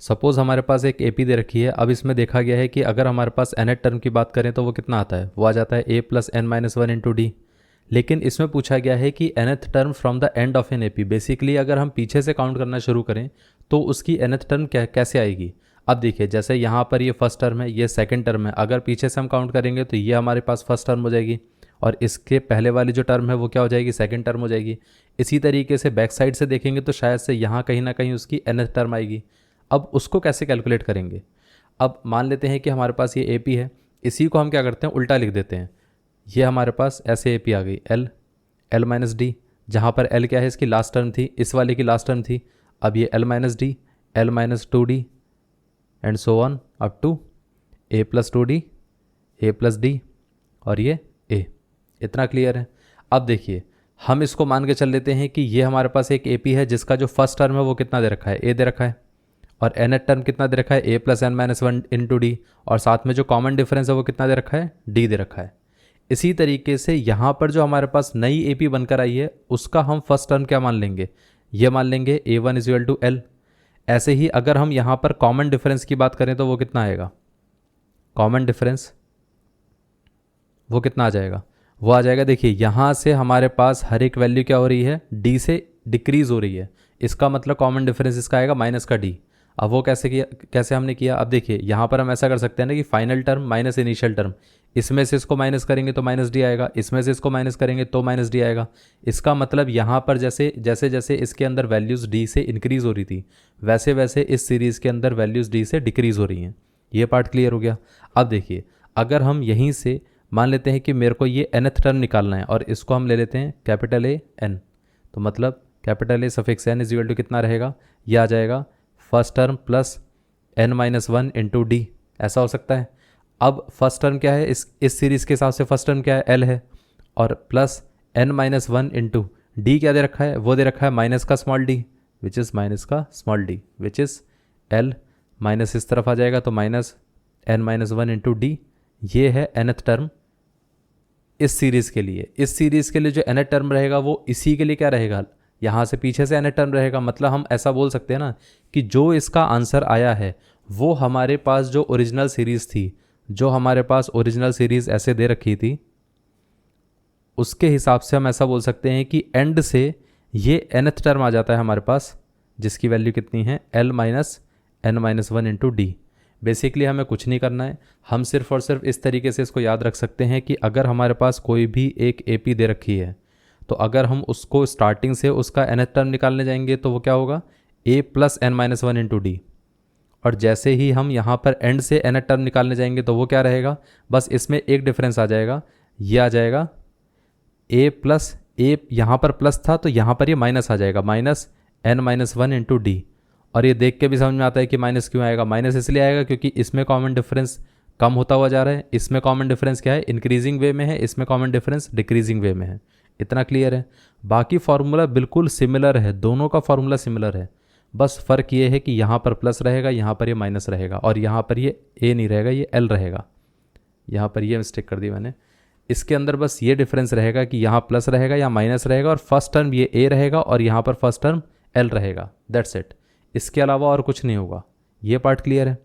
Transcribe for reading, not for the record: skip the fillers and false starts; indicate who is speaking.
Speaker 1: Suppose हमारे पास एक AP दे रखी है। अब इसमें देखा गया है कि अगर हमारे पास nth टर्म की बात करें तो वो कितना आता है, वो आ जाता है a plus n minus one into d. लेकिन इसमें पूछा गया है कि nth term from the end of an AP। Basically अगर हम पीछे से काउंट करना शुरू करें तो उसकी nth टर्म कैसे आएगी। अब देखिए, जैसे यहाँ पर ये फर्स्ट टर्म है, ये सेकंड टर्म है, अगर पीछे से हम काउंट करेंगे तो ये हमारे पास फर्स्ट टर्म हो जाएगी और इसके पहले वाली जो टर्म है वो क्या हो जाएगी, सेकंड टर्म हो जाएगी। इसी तरीके से बैक साइड से देखेंगे तो शायद से यहाँ कहीं ना कहीं उसकी nth टर्म आएगी। अब उसको कैसे कैलकुलेट करेंगे। अब मान लेते हैं कि हमारे पास ये AP है, इसी को हम क्या करते हैं, उल्टा लिख देते हैं। ये हमारे पास ऐसे AP आ गई L माइनस डी, जहाँ पर L क्या है, इसकी लास्ट टर्म थी, इस वाले की लास्ट टर्म थी। अब ये L minus d, L minus 2D and so on up to A plus 2D, A plus d और ये A। इतना क्लियर है। अब देखिए, हम इसको मान के चल लेते हैं कि ये हमारे पास एक AP है जिसका जो फर्स्ट टर्म है वो कितना दे रखा है, A दे रखा है, और nth टर्म कितना दे रखा है, a plus n minus one into d, और साथ में जो कॉमन डिफरेंस है वो कितना दे रखा है, d दे रखा है। इसी तरीके से यहाँ पर जो हमारे पास नई AP बनकर आई है उसका हम फर्स्ट टर्म क्या मान लेंगे, ये मान लेंगे a1 is equal to L. ऐसे ही अगर हम यहाँ पर कॉमन डिफरेंस की बात करें तो वो कितना आएगा, कॉमन डिफरेंस वो कितना आ जाएगा, वो आ जाएगा, देखिए यहाँ से हमारे पास हर एक वैल्यू क्या हो रही है, d से डिक्रीज हो रही है। इसका मतलब कॉमन डिफरेंस इसका आएगा माइनस का d। अब वो कैसे हमने किया, अब देखिए यहाँ पर हम ऐसा कर सकते हैं ना कि final term minus initial term, इसमें से इसको माइनस करेंगे तो माइनस डी आएगा, इसमें से इसको माइनस करेंगे तो माइनस डी आएगा। इसका मतलब यहाँ पर जैसे जैसे जैसे इसके अंदर वैल्यूज़ डी से इंक्रीज़ हो रही थी वैसे वैसे इस सीरीज़ के अंदर वैल्यूज़ डी से डिक्रीज़ हो रही हैं। ये पार्ट क्लियर हो गया। अब देखिए, अगर हम यहीं से मान लेते हैं कि मेरे को ये nth टर्म निकालना है और इसको हम ले लेते हैं कैपिटल A n, तो मतलब capital A suffix n is equal to कितना रहेगा, ये आ जाएगा first term plus n minus one into d. ऐसा हो सकता है। अब फर्स्ट टर्म क्या है, इस सीरीज़ के हिसाब से फर्स्ट टर्म क्या है, L है, और plus n minus one into D क्या दे रखा है, वो दे रखा है माइनस का small d, which is minus का small d, which is L। Minus इस तरफ आ जाएगा तो minus n minus one into D. ये है nth टर्म इस सीरीज़ के लिए। इस सीरीज़ के लिए जो nth टर्म रहेगा वो इसी के लिए क्या रहेगा, यहाँ से पीछे से nth टर्म रहेगा। मतलब हम ऐसा बोल सकते हैं ना कि जो इसका आंसर आया है वो हमारे पास जो ओरिजिनल सीरीज़ थी, जो हमारे पास ओरिजिनल सीरीज़ ऐसे दे रखी थी, उसके हिसाब से हम ऐसा बोल सकते हैं कि एंड से ये nth टर्म आ जाता है हमारे पास, जिसकी वैल्यू कितनी है, L minus n minus one into d. Basically हमें कुछ नहीं करना है, हम सिर्फ और सिर्फ इस तरीके से इसको याद रख सकते हैं कि अगर हमारे पास कोई भी एक AP दे रखी है तो अगर हम उसको स्टार्टिंग से उसका nth टर्म निकालने जाएंगे तो वो क्या होगा, a plus n minus one into d, और जैसे ही हम यहाँ पर एंड से nth टर्म निकालने जाएंगे तो वो क्या रहेगा, बस इसमें एक डिफरेंस आ जाएगा, ये आ जाएगा a प्लस a, यहाँ पर प्लस था तो यहाँ पर ये माइनस आ जाएगा, minus n minus one into d. और ये देख के भी समझ में आता है कि माइनस क्यों आएगा, माइनस इसलिए आएगा क्योंकि इसमें कॉमन डिफरेंस कम होता हुआ जा रहा है, इसमें कॉमन डिफरेंस क्या है, इंक्रीजिंग वे में है, इसमें कॉमन डिफरेंस डिक्रीजिंग वे में है। इतना क्लियर है। बाकी फार्मूला बिल्कुल सिमिलर है, दोनों का फार्मूला सिमिलर है, बस फ़र्क ये है कि यहाँ पर प्लस रहेगा, यहाँ पर ये माइनस रहेगा, और यहाँ पर ये a नहीं रहेगा, ये l रहेगा। यहाँ पर ये मिस्टेक कर दी मैंने। इसके अंदर बस ये डिफरेंस रहेगा कि यहाँ प्लस रहेगा या माइनस रहेगा, और फर्स्ट टर्म ये a रहेगा और यहाँ पर फर्स्ट टर्म l रहेगा, दैट्स इट। इसके अलावा और कुछ नहीं होगा। ये पार्ट क्लियर है।